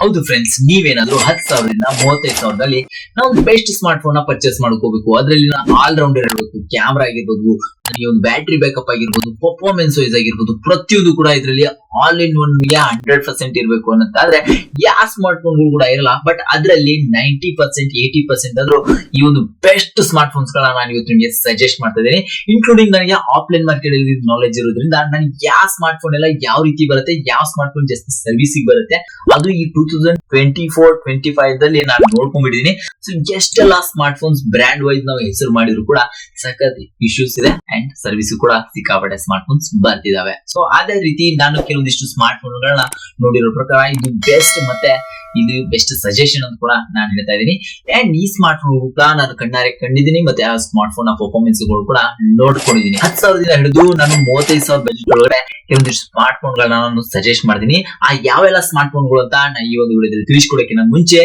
ಹೌದು ಫ್ರೆಂಡ್ಸ್, ನೀವೇನಾದ್ರೂ 10,000ದಿಂದ 35,000ದಲ್ಲಿ ನಾವು ಬೆಸ್ಟ್ ಸ್ಮಾರ್ಟ್ ಫೋನ್ ನ ಪರ್ಚೇಸ್ ಮಾಡ್ಕೋಬೇಕು. ಅದರಲ್ಲಿ ಆಲ್ ರೌಂಡರ್ ಇರಬೇಕು, ಕ್ಯಾಮ್ರಾ ಆಗಿರ್ಬೋದು, ಈ ಒಂದು ಬ್ಯಾಟರಿ ಬ್ಯಾಕಪ್ ಆಗಿರ್ಬೋದು, ಪರ್ಫಾರ್ಮೆನ್ಸ್ ವೈಸ್ ಆಗಿರ್ಬೋದು, ಪ್ರತಿಯೊಂದು ಕೂಡ ಇದರಲ್ಲಿ ಆಲ್ ಇನ್ ಒನ್ 100% ಇರಬೇಕು ಅನ್ನೋದಾದ್ರೆ ಯಾವ ಸ್ಮಾರ್ಟ್ ಫೋನ್ ಕೂಡ ಇರಲ್ಲ. ಬಟ್ ಅದರಲ್ಲಿ 90% 80% ಆದ್ರೂ ಈ ಒಂದು ಬೆಸ್ಟ್ ಸ್ಮಾರ್ಟ್ ಫೋನ್ಸ್ ಗಳನ್ನ ನಾನು ಇವತ್ತು ನಿಮಗೆ ಸಜೆಸ್ಟ್ ಮಾಡ್ತಾ ಇದ್ದೀನಿ. ಇನ್ಕ್ಲೂಡಿಂಗ್ ನನಗೆ ಆಫ್ಲೈನ್ ಮಾರ್ಕೆಟ್ ಅಲ್ಲಿ ನಾಲೆಜ್ ಇರೋದ್ರಿಂದ ನನಗೆ ಯಾವ ಸ್ಮಾರ್ಟ್ ಫೋನ್ ಎಲ್ಲ ಯಾವ ರೀತಿ ಬರುತ್ತೆ, ಯಾವ ಸ್ಮಾರ್ಟ್ ಫೋನ್ ಜಾಸ್ತಿ ಸರ್ವಿಸಿಗೆ ಬರುತ್ತೆ, ಅದು ಈ 2024-25 ದಲ್ಲಿ ನಾನು ನೋಡ್ಕೊಂಡ್ಬಿಟ್ಟಿದೀನಿ. ಸೊ ಎಷ್ಟೆಲ್ಲ ಸ್ಮಾರ್ಟ್ ಫೋನ್ಸ್ ಬ್ರ್ಯಾಂಡ್ ವೈಸ್ ನಾವು ಹೆಸರು ಮಾಡಿದ್ರು ಕೂಡ ಸಖತ್ ಇಶ್ಯೂಸ್ ಇದೆ ಅಂಡ್ ಸರ್ವಿಸ್ ಕೂಡ ಸಿಕ್ಕಾಪಟ್ಟೆ ಸ್ಮಾರ್ಟ್ ಫೋನ್ಸ್ ಬರ್ತಿದಾವೆ. ಸೊ ಅದೇ ರೀತಿ ನಾನು ಕೆಲವೊಂದಿಷ್ಟು ಸ್ಮಾರ್ಟ್ ಫೋನ್ ಗಳನ್ನ ನೋಡಿರೋ ಪ್ರಕಾರ ಇದು ಬೆಸ್ಟ್ ಮತ್ತೆ ಇದು ಬೆಸ್ಟ್ ಸಜೆಷನ್ ಅಂತ ಕೂಡ ನಾನು ಹೇಳ್ತಾ ಇದ್ದೀನಿ. ಅಂಡ್ ಈ ಸ್ಮಾರ್ಟ್ ಫೋನ್ ಕೂಡ ನಾನು ಕಣ್ಣಾರೆ ಕಂಡಿದ್ದೀನಿ, ಮತ್ತೆ ಆ ಸ್ಮಾರ್ಟ್ ಫೋನ್ ಪರ್ಫಾರ್ಮೆನ್ಸ್ ಗಳು ಕೂಡ ನೋಡ್ಕೊಂಡಿದ್ದೀನಿ. 10,000ದಿಂದ ಹಿಡಿದು ನಾನು 35,000 ಬಜೆಟ್ ಒಳಗಡೆ ಕೆಲವೊಂದಿಷ್ಟು ಸ್ಮಾರ್ಟ್ ಫೋನ್ ಗಳನ್ನ ನಾನು ಸಜೆಸ್ಟ್ ಮಾಡ್ತೀನಿ. ಆ ಯಾವೆಲ್ಲ ಸ್ಮಾರ್ಟ್ ಫೋನ್ ಗಳು ಅಂತ ನಾನು ಈ ಒಂದು ವಿಡಿಯೋದಲ್ಲಿ ತಿಳಿಸ್ಕೊಡೋಕೆ ಮುಂಚೆ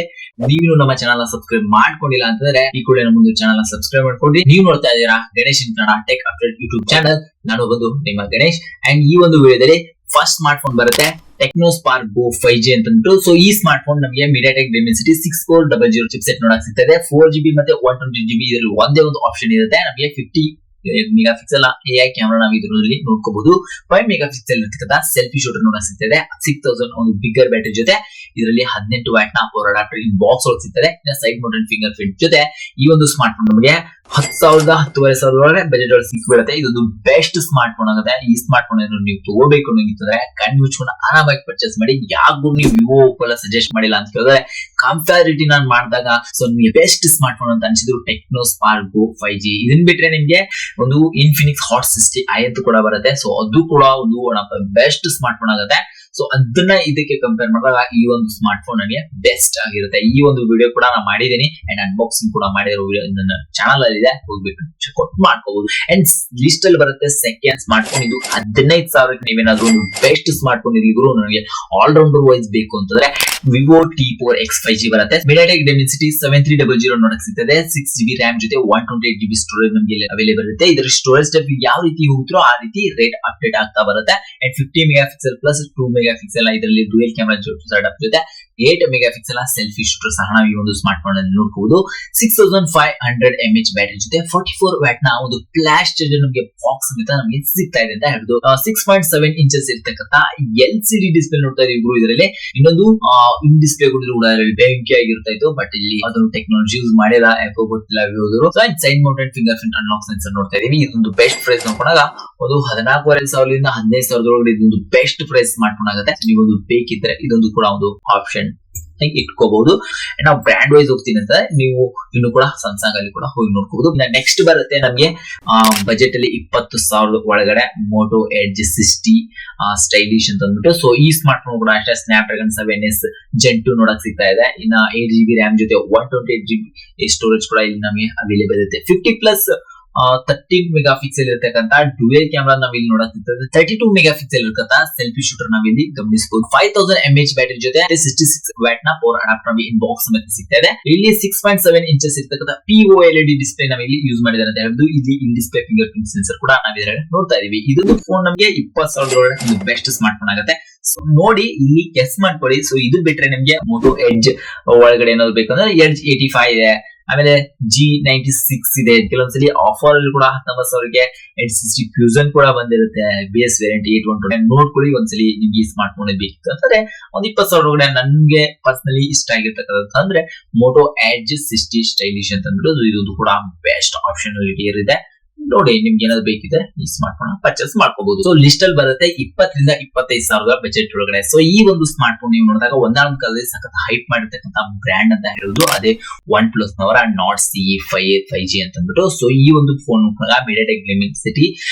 ನೀವು ನಮ್ಮ ಚಾನಲ್ ನ ಸಬ್ಸ್ಕ್ರೈಬ್ ಮಾಡ್ಕೊಂಡಿಲ್ಲ ಅಂತಂದ್ರೆ ಈ ಕೂಡ ನಮ್ಮ ಒಂದು ಚಾನಲ್ ನ ಸಬ್ಸ್ಕ್ರೈಬ್ ಮಾಡ್ಕೊಂಡು ನೀವು ನೋಡ್ತಾ ಇದ್ದೀರಾ Ganesh in Kannada tech update YouTube channel. ನಾನು ಬಂದು ನಿಮ್ಮ ಗಣೇಶ್. ಅಂಡ್ ಈ ಒಂದು ವಿಡಿಯೋದಲ್ಲಿ ಫಸ್ಟ್ ಸ್ಮಾರ್ಟ್ ಫೋನ್ ಬರುತ್ತೆ ಟೆಕ್ನೋ ಸ್ಪಾರ್ಕ್ ಗೋ 5G ಅಂತ ಅಂದ್ಬಿಟ್ಟು. ಸೊ ಈ ಸ್ಮಾರ್ಟ್ ಫೋನ್ ನಮಗೆ MediaTek Dimensity 6400 ಚಿಪ್ಸೆಟ್ ನೋಡಕ್ ಸಿಗ್ತದೆ. 4GB ಮತ್ತೆ 128GB ಇದರಲ್ಲಿ ಒಂದೇ ಒಂದು ಆಪ್ಷನ್ ಇರುತ್ತೆ. ನಮಗೆ 50 ಮೆಗಾ ಪಿಕ್ಸೆಲ್ AI ಕ್ಯಾಮೆರಾ ನಾವು ಇದರಲ್ಲಿ ನೋಡ್ಕೋಬಹುದು. 5 ಮೆಗಾ ಪಿಕ್ಸೆಲ್ ಇರ್ತಕ್ಕಂಥ ಸೆಲ್ಫಿ ಶೂಟರ್ ನೋಡಕ್ ಸಿಗ್ತದೆ. 6000 ಒಂದು ಬಿಗ್ಗರ್ ಬ್ಯಾಟರಿ ಜೊತೆ ಇದರಲ್ಲಿ 18 ವ್ಯಾಟ್ ನ ಪವರ್ ಅಡಾಪ್ಟರ್ ಇನ್ ಬಾಕ್ಸ್ ಒಳಗೆ ಸಿಗ್ತದೆ. ಸೈಡ್ ಮೌಂಟೆಡ್ ಫಿಂಗರ್ ಪ್ರಿಂಟ್ ಜೊತೆ ಈ ಒಂದು ಸ್ಮಾರ್ಟ್ ಫೋನ್ ನಮಗೆ 10,000 10,500 ಒಳಗೆ ಬಜೆಟ್ ಒಳಗೆ ಸಿಕ್ಬಿಡುತ್ತೆ. ಇದೊಂದು ಬೆಸ್ಟ್ ಸ್ಮಾರ್ಟ್ ಫೋನ್ ಆಗುತ್ತೆ. ಈ ಸ್ಮಾರ್ಟ್ ಫೋನ್ ಏನಾದ್ರು ನೀವು ತಗೋಬೇಕು ಅನ್ನೋಂಗಿದ್ರೆ ಕಣ್ಣು ಮುಚ್ಕೊಂಡು ಆರಾಮಾಗಿ ಪರ್ಚೇಸ್ ಮಾಡಿ. ಯಾಕೂ ನೀವು ವಿವೋ ಎಲ್ಲ ಸಜೆಸ್ಟ್ ಮಾಡಿಲ್ಲ ಅಂತ ಹೇಳಿದ್ರೆ ಕಂಪ್ಯಾರಿಟಿ ನಾನು ಮಾಡಿದಾಗ ಸೊ ನಿಮಗೆ ಬೆಸ್ಟ್ ಸ್ಮಾರ್ಟ್ ಫೋನ್ ಅಂತ ಅನ್ಸಿದ್ರು ಟೆಕ್ನೋ ಸ್ಪಾರ್ಕ್ ಗೋ 5G. ಇದನ್ ಬಿಟ್ರೆ ನಿಮ್ಗೆ ಒಂದು ಇನ್ಫಿನಿಕ್ಸ್ ಹಾಟ್ 60i ಅಂತ ಕೂಡ ಬರುತ್ತೆ. ಸೊ ಅದು ಕೂಡ ಒಂದು one of the best smart phone ಆಗುತ್ತೆ. ಸೊ ಅದನ್ನ ಇದಕ್ಕೆ ಕಂಪೇರ್ ಮಾಡಿದಾಗ ಈ ಒಂದು ಸ್ಮಾರ್ಟ್ ಫೋನ್ ನನಗೆ ಬೆಸ್ಟ್ ಆಗಿರುತ್ತೆ. ಈ ಒಂದು ವಿಡಿಯೋ ಕೂಡ ನಾನು ಮಾಡಿದ್ದೀನಿ ಅಂಡ್ ಅನ್ಬಾಕ್ಸಿಂಗ್ ಕೂಡ ಮಾಡಿರೋ ವಿಡಿಯೋ ನನ್ನ ಚಾನಲ್ ಅಲ್ಲಿ ಇದೆ, ಹೋಗ್ಬಿಟ್ಟು ಚೆಕ್ಔಟ್ ಮಾಡ್ಕೋಬಹುದು. ಅಂಡ್ ಲಿಸ್ಟ್ ಅಲ್ಲಿ ಬರುತ್ತೆ ಸೆಕೆಂಡ್ ಸ್ಮಾರ್ಟ್ ಫೋನ್. ಇದು 15,000ಕ್ಕೆ ನೀವೇನಾದ್ರೂ ಒಂದು ಬೆಸ್ಟ್ ಸ್ಮಾರ್ಟ್ ಫೋನ್ ಇರ್ಲಿದ್ರು ನನಗೆ ಆಲ್ ರೌಂಡರ್ ವೈಸ್ ಬೇಕು ಅಂತಂದ್ರೆ ವಿವೋ T4X 5G ಬರುತ್ತೆ. MediaTek Dimensity 7300 ನೋಡಕ್ ಸಿಗ್ತದೆ. 6GB RAM ಜೊತೆ 128GB ಸ್ಟೋರೇಜ್ ನಮಗೆ ಅವೈಲೇಬಲ್ ಇರುತ್ತೆ. ಇದರ ಸ್ಟೋರೇಜ್ ಟೈಪ್ ಯಾವ ರೀತಿ ಹೋಗ್ತಿರೋ ಆ ರೀತಿ ರೇಟ್ ಅಪ್ಡೇಟ್ ಆಗ್ತಾ ಬರುತ್ತೆ. And 50 mega pixel plus 2 mega pixel ಇದರಲ್ಲಿ ಡ್ಯುಯಲ್ ಕ್ಯಾಮೆರಾ ಜೊತೆ 8 ಮೆಗಾ ಪಿಕ್ಸೆಲ್ ಸೆಲ್ಫಿ ಶೂಟರ್ ಸಹ ನಾವು ಈ ಒಂದು ಸ್ಮಾರ್ಟ್ ಫೋನ್ ಅಲ್ಲಿ ನೋಡಬಹುದು. 6500 mAh ಬ್ಯಾಟರಿ ಜೊತೆ 44 ವ್ಯಾಟ್ ನ ಒಂದು ಫ್ಲಾಶ್ ಚಾರ್ಜರ್ ನಮಗೆ ಬಾಕ್ಸ್ ಸಮೇತ ನಮಗೆ ಸಿಗ್ತಾ ಇದೆ ಅಂತ ಹೇಳ್ಬೋದು. 6.7 ಇಂಚಸ್ ಇರ್ತಕ್ಕಂಥ LCD ಡಿಸ್ಪ್ಲೇ ನೋಡ್ತಾ ಇದೀವಿ ಇದರಲ್ಲಿ. ಇನ್ನೊಂದು ಇನ್ ಡಿಸ್ಪ್ಲೇ ಕೂಡ ಬೆಂಕಿ ಆಗಿರ್ತಾ ಇತ್ತು, ಬಟ್ ಇಲ್ಲಿ ಅದನ್ನು ಟೆಕ್ನಾಲಜಿ ಯೂಸ್ ಮಾಡಿಲ್ಲ, ಯಾಕೋ ಗೊತ್ತಿಲ್ಲ ವಿವೋದವರು. Side mounted fingerprint unlock sensor ನೋಡ್ತಾ ಇದೀವಿ. ಇದೊಂದು ಬೆಸ್ಟ್ ಪ್ರೈಸ್ ನೋಡ್ಕೊಂಡಾಗ ಒಂದು 14,500ದಿಂದ 15,000 ಇದೊಂದು ಬೆಸ್ಟ್ ಪ್ರೈಸ್ ಸ್ಮಾರ್ಟ್ ಫೋನ್ ಆಗುತ್ತೆ. ನೀವು ಒಂದು ಬೇಕಿದ್ರೆ ಇದೊಂದು ಕೂಡ ಒಂದು ಆಪ್ಷನ್ ಇಟ್ಕೋಬಹುದು. ನಾವು ಬ್ರ್ಯಾಂಡ್ ವೈಸ್ ಹೋಗ್ತೀನಿ ಅಂತ ನೀವು ಇನ್ನು ಕೂಡ ಸ್ಯಾಮ್ಸಂಗ್ ಅಲ್ಲಿ ಕೂಡ ಹೋಗಿ ನೋಡ್ಕೋಬಹುದು. ನೆಕ್ಸ್ಟ್ ಬರುತ್ತೆ ನಮಗೆ ಬಜೆಟ್ ಅಲ್ಲಿ 20,000 ಒಳಗಡೆ ಮೋಟೋ ಎಡ್ಜ್ 60 ಸ್ಟೈಲಿಶ್ ಅಂತ ಅಂದ್ಬಿಟ್ಟು. ಸೊ ಈ ಸ್ಮಾರ್ಟ್ ಫೋನ್ ಕೂಡ ಅಷ್ಟೇ ಸ್ನ್ಯಾಪ್ ಡ್ರ್ಯಾಗನ್ 7S Gen 2 ನೋಡಕ್ ಸಿಗ್ತಾ ಇದೆ. ಇನ್ನ 8GB RAM ಜೊತೆ 128GB ಸ್ಟೋರೇಜ್ ಕೂಡ ಇಲ್ಲಿ ನಮಗೆ ಅವೈಲೇಬಲ್ ಇರುತ್ತೆ. 50+ 13 ಮೆಗಾ ಪಿಕ್ಸೆಲ್ ಇರತಕ್ಕಂತ ಡ್ಯುಯಲ್ ಕ್ಯಾಮೆರಾ ನಾವ್ ಇಲ್ಲಿ ನೋಡಕ್ ಸಿಗ್ತದೆ. 32 ಮೆಗಾ ಪಿಕ್ಸೆಲ್ ಇರತಕ್ಕಂತ ಸೆಲ್ಫಿ ಶೂಟರ್ ನಾವ್ ಇಲ್ಲಿ ಗಮನಿಸಬಹುದು. 5000 mAh ಬ್ಯಾಟರಿ ಜೊತೆ 66 ವ್ಯಾಟ್ ನ ಪವರ್ ಅಡಾಪ್ಟರ್ ಇನ್ ಬಾಕ್ಸ್ ಸಮೇತ ಸಿಗ್ತಾ ಇದೆ. ಇಲ್ಲಿ 6.7 ಇಂಚಸ್ ಇರತಕ್ಕಂತ POLED ಡಿಸ್ಪ್ಲೇ ನಾವ್ ಇಲ್ಲಿ ಯೂಸ್ ಮಾಡಿದ್ದಾರೆ ಅಂತ ಹೇಳ್ಬೋದು. ಇಲ್ಲಿ ಇನ್ ಡಿಸ್ಪ್ಲೇ ಫಿಂಗರ್ ಪ್ರಿಂಟ್ ಸೆನ್ಸರ್ ಕೂಡ ನಾವ್ ಇದರಲ್ಲಿ ನೋಡ್ತಾ ಇದೀವಿ. ಇದೊಂದು ಫೋನ್ ನಮಗೆ 20,000 ಒಳಗಡೆ ಒಂದು ಬೆಸ್ಟ್ ಸ್ಮಾರ್ಟ್ ಫೋನ್ ಆಗುತ್ತೆ. ಸೊ ನೋಡಿ ಇಲ್ಲಿ ಗೆಸ್ ಮಾಡ್ಕೊಳ್ಳಿ. ಸೊ ಇದು ಬಿಟ್ರೆ ನಿಮ್ಗೆ ಮೋಟೋ ಎಡ್ಜ್ ಒಳಗಡೆ ಏನಾದ್ರು ಬೇಕಂದ್ರೆ ಎಡ್ಜ್ 85 ಇದೆ, ಆಮೇಲೆ G96 ಇದೆ. ಕೆಲವೊಂದ್ಸಲಿ ಆಫರ್ ಅಲ್ಲಿ ಕೂಡ 19,000ಗೆ ಎಡ್ಜ್ 60 ಫ್ಯೂಷನ್ ಕೂಡ ಬಂದಿರುತ್ತೆ. ಬೇಸ್ ವೇರಿಯಂಟ್ 812 ನೋಡ್ಕೊಳ್ಳಿ ಒಂದ್ಸಲಿ. ನಿಮ್ಗೆ ಈ ಸ್ಮಾರ್ಟ್ ಫೋನ್ ಬೇಕಿತ್ತು ಅಂತಂದ್ರೆ ಒಂದು 20,000 ಒಳಗಡೆ ನನ್ಗೆ ಪರ್ಸನಲಿ ಇಷ್ಟ ಆಗಿರ್ತಕ್ಕಂಥ ಅಂದ್ರೆ ಮೋಟೋ ಎಡ್ಜ್ 60 ಸ್ಟೈಲಿಶ್ ಅಂತ ಅಂದ್ಬಿಟ್ಟು ಇದೊಂದು ಕೂಡ ಬೆಸ್ಟ್ ಆಪ್ಷನಾಲಿಟಿ ಇದೆ. ನೋಡಿ ನಿಮ್ಗೆ ಏನಾದ್ರು ಬೇಕಿದ್ರೆ ಈ ಸ್ಮಾರ್ಟ್ ಫೋನ್ ಪರ್ಚೇಸ್ ಮಾಡ್ಕೋಬಹುದು. ಸೊ ಲಿಸ್ಟ್ ಅಲ್ಲಿ ಬರುತ್ತೆ 20ರಿಂದ 25,000 ಬಜೆಟ್ ಒಳಗಡೆ. ಸೊ ಈ ಒಂದು ಸ್ಮಾರ್ಟ್ ಫೋನ್ ನೀವು ನೋಡಿದಾಗ ಒಂದಾದ ಕಾಲದಲ್ಲಿ ಸಖತ್ ಹೈಪ್ ಮಾಡಿರ್ತಕ್ಕಂಥ ಬ್ರ್ಯಾಂಡ್ ಅಂತ ಹೇಳೋದು ಅದೇ ಒನ್ ಪ್ಲಸ್ ನವರ ನಾಟ್ CE 5G ಅಂತ ಅಂದ್ಬಿಟ್ಟು. ಸೊ ಈ ಒಂದು ಫೋನ್ MediaTek Dimensity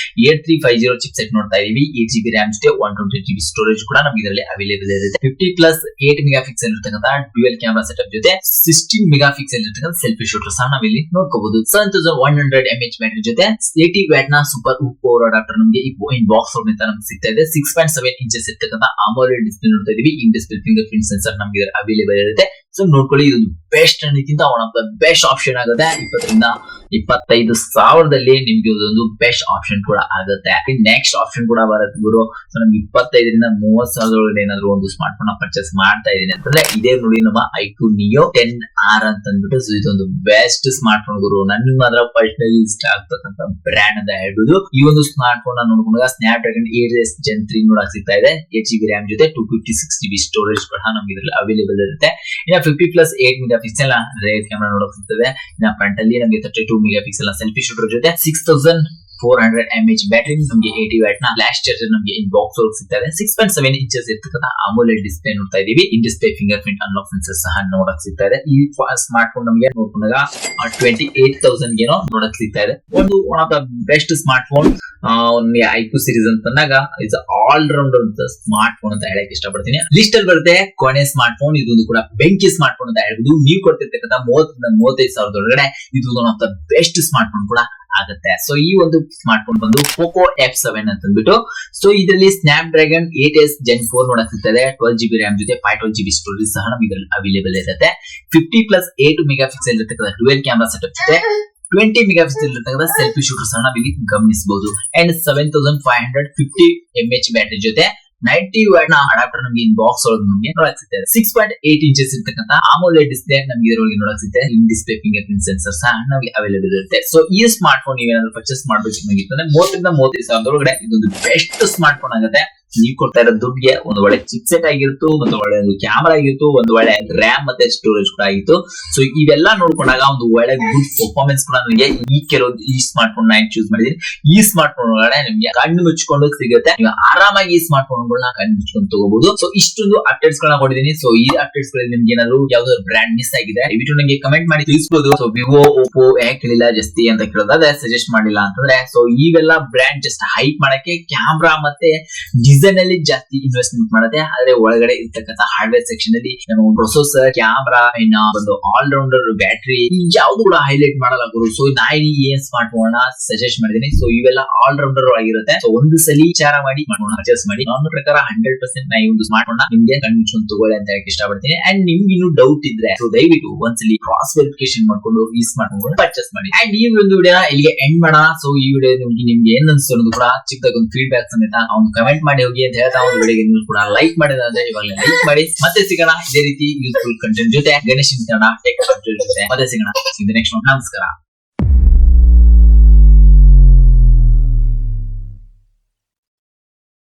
8350 ಚಿಪ್ಸೆಟ್ ನೋಡ್ತಾ ಇದೀವಿ. 8GB RAM ಜೊತೆ 128GB ಸ್ಟೋರೇಜ್ ಕೂಡ ನಮ್ಗೆ ಇದರಲ್ಲಿ ಅವೈಲೇಬಲ್ ಇರುತ್ತೆ. 50+ 8 ಮೆಗಾ ಪಿಕ್ಸೆಲ್ ಇರ್ತಕ್ಕಂಥ ಡ್ಯುಯಲ್ ಕ್ಯಾಮೆರಾ ಸೆಟಪ್ ಜೊತೆ 16 ಮೆಗಾ ಪಿಕ್ಸೆಲ್ ಇರ್ತಕ್ಕಂಥ ಸೆಲ್ಫಿ ಶೂಟರ್ ಸಹ ನಾವಿಲ್ಲಿ ನೋಡ್ಕೋಬಹುದು. 7100 mAh ಬ್ಯಾಟರಿ ಜೊತೆ 80 ವ್ಯಾಟ್ ನ ಸೂಪರ್ ಪವರ್ ಅಡಾಪ್ಟರ್ ನಮಗೆ ಇನ್ ಬಾಕ್ಸ್ ಅಂತ ನಮ್ಗೆ ಸಿಗ್ತಾ ಇದೆ. 6.7 ಇಂಚಸ್ ಇರ್ತಕ್ಕಂಥ AMOLED ಡಿಸ್ಪ್ಲೇ ನೋಡ್ತಾ ಇದೀವಿ. ಇನ್ ಡಿಸ್ಪ್ಲೇ ಫಿಂಗರ್ ಪ್ರಿಂಟ್ ಸೆನ್ಸರ್ ನಮ್ಗೆ ಅವೈಲೇಬಲ್ ಇರುತ್ತೆ. ಸೊ ನೋಡ್ಕೊಳ್ಳಿ, ಇದು ಬೆಸ್ಟ್ ಅನ್ನೋದಕ್ಕಿಂತ one of the best option ಆಗುತ್ತೆ. 20ರಿಂದ 25,000ದಲ್ಲಿ ನಿಮ್ಗೆ ಇದೊಂದು ಬೆಸ್ಟ್ ಆಪ್ಷನ್ ಕೂಡ ಆಗುತ್ತೆ. ನೆಕ್ಸ್ಟ್ ಆಪ್ಷನ್ ಕೂಡ ಬರುತ್ತೆ ಗುರು. ಸೊ ನಮ್ಗೆ 25ರಿಂದ 30,000 ಏನಾದ್ರು ಒಂದು ಸ್ಮಾರ್ಟ್ ಫೋನ್ ಪರ್ಚೇಸ್ ಮಾಡ್ತಾ ಇದೀನಿ ಅಂತಂದ್ರೆ ಇದೇ ನೋಡಿ ನಮ್ಮ iQOO Neo 10R ಅಂತ ಅಂದ್ಬಿಟ್ಟು. ಸೊ ಇದೊಂದು ಬೆಸ್ಟ್ ಸ್ಮಾರ್ಟ್ ಫೋನ್ ಗುರು. ನನ್ಗೆ ಮಾತ್ರ ಪರ್ಸನಲಿ ಇಷ್ಟ ಆಗ್ತಕ್ಕಂತ ಬ್ರ್ಯಾಂಡ್ ಅಂತ ಹೇಳ್ಬೋದು. ಈ ಒಂದು ಸ್ಮಾರ್ಟ್ ಫೋನ್ ನೋಡ್ಕೊಂಡಾಗ ಸ್ನ್ಯಾಪ್ ಡ್ರ್ಯಾಗನ್ 8s Gen 3 ನೋಡಕ್ ಸಿಗ್ತಾ ಇದೆ. 8GB RAM ಜೊತೆ 256GB ಸ್ಟೋರೇಜ್ ಕೂಡ ನಮ್ಗೆ ಇದ್ರಲ್ಲಿ ಅವೈಲೇಬಲ್ ಇರುತ್ತೆ. ಇನ್ನ 50+8 ಮೆಗಾ ಪಿಕ್ಸೆಲ್ ರೇರ್ ಕ್ಯಾಮೆರಾ ನೋಡಕ್ ಸಿಗ್ತದೆ. ಇನ್ನ ಫ್ರಂಟ್ ಅಲ್ಲಿ ನಮಗೆ 32 ಮೆಗಾ ಪಿಕ್ಸೆಲ್ ಸೆಲ್ಫಿ ಶೂಟರ್ ಜೊತೆ 6400 mAh ಬ್ಯಾಟರಿ, ನಮಗೆ 80 ವ್ಯಾಟ್ ನ ಫ್ಲಾಶ್ ಚಾರ್ಜರ್ ನಮಗೆ ಇನ್ ಬಾಕ್ಸ್ ಒಳಗೆ ಸಿಗ್ತದೆ. 6.7 ಇಂಚಸ್ ಇರ್ತಕ್ಕಂಥ AMOLED ಡಿಸ್ಪ್ಲೇ ನೋಡ್ತಾ ಇದೀವಿ. ಇನ್ display finger print unlock sensor ಸಹ ನೋಡಕ್ ಸಿಗ್ತಾ ಇದೆ. ಈ ಸ್ಮಾರ್ಟ್ ಫೋನ್ ನಮಗೆ ನೋಡ್ಕೊಂಡಾಗ 28,000 ಏನೋ ನೋಡಕ್ ಸಿಗ್ತಾ ಇದೆ. ಒಂದು one of the best smartphone iQOO series ಅಂತಂದಾಗ it's all rounder smartphone ಅಂತ ಹೇಳಕ್ ಇಷ್ಟಪಡ್ತೀನಿ. ಲಿಸ್ಟ್ ಅಲ್ಲಿ ಬರುತ್ತೆ ಕೊನೆ ಸ್ಮಾರ್ಟ್ ಫೋನ್. ಇದೊಂದು ಕೂಡ ಬೆಂಕಿ ಸ್ಮಾರ್ಟ್ ಫೋನ್ ಅಂತ ಹೇಳ್ಬೋದು. ನೀವು ಕೊಡ್ತಿರ್ತಕ್ಕಂಥ 30,000 ಒಳಗಡೆ ಇದು one of the best smart phone ಕೂಡ ಆಗುತ್ತೆ. ಸೊ ಈ ಒಂದು ಸ್ಮಾರ್ಟ್ ಫೋನ್ ಬಂದು POCO F7 ಅಂತ ಅಂದ್ಬಿಟ್ಟು. ಸೊ ಇದರಲ್ಲಿ ಸ್ನ್ಯಾಪ್ ಡ್ರ್ಯಾಗನ್ 8s Gen 4 ನೋಡಕ್ ಸಿಗ್ತದೆ. 12GB RAM ಜೊತೆ 512GB ಸ್ಟೋರೇಜ್ ಸಹ ನಮಗೆ ಇದರಲ್ಲಿ ಅವೈಲೇಬಲ್ ಇರುತ್ತೆ. 50+8 ಮೆಗಾ ಪಿಕ್ಸೆಲ್ ಇರತಕ್ಕಂಥ ಡುವೆಲ್ ಕ್ಯಾಮೆರಾ ಸೆಟಪ್ ಜೊತೆ 20 ಮೆಗಾ ಪಿಕ್ಸೆಲ್ ಇರತಕ್ಕಂಥ ಸೆಲ್ಫಿ ಶೂಟರ್ ಸಹ ನಾವಿಲ್ಲಿ ಗಮನಿಸಬಹುದು. ಅಂಡ್ 7550 mAh ಬ್ಯಾಟರಿ ಜೊತೆ 90 ವ್ಯಾಟ್ ನ ಅಡಾಪ್ಟರ್ ನಮಗೆ ಇನ್ ಬಾಕ್ಸ್ ಒಳಗೆ ನಮಗೆ ನೋಡಕ್ ಸಿಗ್ತದೆ. 6.8 ಇಂಚಸ್ ಇರ್ತಕ್ಕಂಥ AMOLED ಡಿಸ್ಪ್ಲೇ ನಮಗೆ ಇದರೊಳಗೆ ನೋಡಕ್ ಸಿಗ್ತದೆ. ಇನ್ ಡಿಸ್ಪ್ಲೇ ಫಿಂಗರ್ ಪ್ರಿಂಟ್ ಸೆನ್ಸರ್ ಸಹ ನಮಗೆ ಅವೈಲೇಬಲ್ ಇರುತ್ತೆ. ಸೊ ಈ ಸ್ಮಾರ್ಟ್ ಫೋನ್ ನೀವೇನಾದ್ರೂ ಪರ್ಚೇಸ್ ಮಾಡ್ಬೇಕಿತ್ತಂದ್ರೆ 30ರಿಂದ 35,000 ಒಳಗಡೆ ಇದೊಂದು ಬೆಸ್ಟ್ ಸ್ಮಾರ್ಟ್ ಫೋನ್ ಆಗುತ್ತೆ. ನೀವು ಕೊಡ್ತಾ ಇರೋ ದುಡ್ಡಿಗೆ ಒಂದು ಒಳ್ಳೆ ಚಿಪ್ಸೆಟ್ ಆಗಿತ್ತು, ಒಂದು ಒಳ್ಳೆ ಕ್ಯಾಮರಾ ಆಗಿತ್ತು, ಒಂದು ಒಳ್ಳೆ ರ್ಯಾಮ್ ಮತ್ತೆ ಸ್ಟೋರೇಜ್ ಕೂಡ ಆಗಿತ್ತು. ಸೊ ಇವೆಲ್ಲ ನೋಡ್ಕೊಂಡಾಗ ಒಂದು ಒಳ್ಳೆ ಗುಡ್ ಪರ್ಫಾರ್ಮೆನ್ಸ್ ಕೂಡ ನನಗೆ ಈ ಸ್ಮಾರ್ಟ್ ಫೋನ್ ನಾನು ಚೂಸ್ ಮಾಡಿದೀನಿ. ಈ ಸ್ಮಾರ್ಟ್ ಫೋನ್ ಒಳಗಡೆ ನಿಮ್ಗೆ ಕಣ್ಣು ಮುಚ್ಕೊಂಡು ಸಿಗುತ್ತೆ. ನೀವು ಆರಾಮಾಗಿ ಈ ಸ್ಮಾರ್ಟ್ ಫೋನ್ ಗಳನ್ನ ಕಣ್ಣು ಮುಚ್ಕೊಂಡು ತಗೋಬಹುದು. ಸೊ ಇಷ್ಟೊಂದು ಅಪ್ಡೇಟ್ಸ್ ಗಳನ್ನ ಕೊಟ್ಟಿದ್ದೀನಿ. ಸೊ ಈ ಅಪ್ಡೇಟ್ಸ್ ಗಳಲ್ಲಿ ನಿಮ್ಗೆ ಏನಾದ್ರು ಯಾವ್ದಾದ್ರು ಬ್ರ್ಯಾಂಡ್ ಮಿಸ್ ಆಗಿದೆ ದಯವಿಟ್ಟು ನನಗೆ ಕಮೆಂಟ್ ಮಾಡಿ ತಿಳಿಸಬಹುದು. ಸೊ ವಿವೋ, ಓಪೋ ಯಾಕೆ ಹೇಳಿಲ್ಲ ಜಾಸ್ತಿ ಅಂತ ಕೇಳೋದಾದ್ರೆ ಸಜೆಸ್ಟ್ ಮಾಡಿಲ್ಲ ಅಂತಂದ್ರೆ, ಸೊ ಇವೆಲ್ಲ ಬ್ರ್ಯಾಂಡ್ ಜಸ್ಟ್ ಹೈಪ್ ಮಾಡಕ್ಕೆ ಕ್ಯಾಮ್ರಾ ಮತ್ತೆ ಡಿಸೈನ್ ಅಲ್ಲಿ ಜಾಸ್ತಿ ಇನ್ವೆಸ್ಟ್ಮೆಂಟ್ ಮಾಡುತ್ತೆ. ಆದ್ರೆ ಒಳಗಡೆ ಇರ್ತಕ್ಕಂಥ ಹಾರ್ಡ್ವೇರ್ ಸೆಕ್ಷನ್ ಅಲ್ಲಿ ನಮ್ಮ ಪ್ರೊಸೆಸರ್, ಕ್ಯಾಮ್ರಾ, ಇನ್ನ ಒಂದು ಆಲ್ ರೌಂಡರ್ ಬ್ಯಾಟರಿ ಯಾವ್ದು ಕೂಡ ಹೈಲೈಟ್ ಮಾಡಲ್ಲ ಗುರು. ಸೊ ನಾನು ಏನ್ ಸ್ಮಾರ್ಟ್ ಫೋನ್ ಸಜೆಸ್ಟ್ ಮಾಡಿದೀನಿ. ಸೊ ಇವೆಲ್ಲ ಆಲ್ ರೌಂಡರ್ ಆಗಿರುತ್ತೆ. ಸೊ ಒಂದು ಸಲ ವಿಚಾರ ಮಾಡಿ ಪರ್ಚೇಸ್ ಮಾಡಿ. ನನ್ನ ಪ್ರಕಾರ 100% ನಾ ಈ ಒಂದು ಸ್ಮಾರ್ಟ್ ಫೋನ್ ನಿಮ್ಗೆ ಕನ್ವಿನ್ಸ್ ತಗೊಳ್ಳಿ ಅಂತ ಹೇಳಕ್ ಇಷ್ಟಪಡ್ತೀನಿ. ಅಂಡ್ ನಿಮ್ಗೆ ಇನ್ನೂ ಡೌಟ್ ಇದ್ರೆ ಸೊ ದಯವಿಟ್ಟು ಒಂದ್ಸಲಿ ಕ್ರಾಸ್ ವೆರಿಫಿಕೇಶನ್ ಮಾಡ್ಕೊಂಡು ಈ ಸ್ಮಾರ್ಟ್ ಫೋನ್ ಪರ್ಚೇಸ್ ಮಾಡಿ. ಅಂಡ್ ಈ ಒಂದು ವಿಡಿಯೋ ಇಲ್ಲಿಗೆ ಎಂಡ್ ಮಾಡೋಣ. ಸೊ ಈ ವಿಡಿಯೋ ನಿಮ್ಗೆ ಏನ್ ಅನ್ಸ್ತು ಅನ್ನೋದು ಕೂಡ ಚಿಕ್ಕದಾಗ ಒಂದು ಫೀಡ್ಬ್ಯಾಕ್ ಸಮೇತ ಒಂದು ಕಮೆಂಟ್ ಮಾಡಿ ಹೋಗಿ ಅಂತ ಹೇಳ್ತಾ ಒಂದು ವಿಡಿಯೋಗೆ ನೀವು ಕೂಡ ಲೈಕ್ ಮಾಡಿದ್ರೆ ಇವಾಗ ಲೈಕ್ ಮಾಡಿ. ಮತ್ತೆ ಸಿಗೋಣ ಇದೇ ರೀತಿ ಯೂಸ್ಫುಲ್ ಕಂಟೆಂಟ್ ಜೊತೆ. ಗಣೇಶ್ ಕನ್ನಡ ಟೆಕ್ ಜೊತೆ ಮತ್ತೆ ಸಿಗೋಣ. ನೆಕ್ಸ್ಟ್ ನಮಸ್ಕಾರ.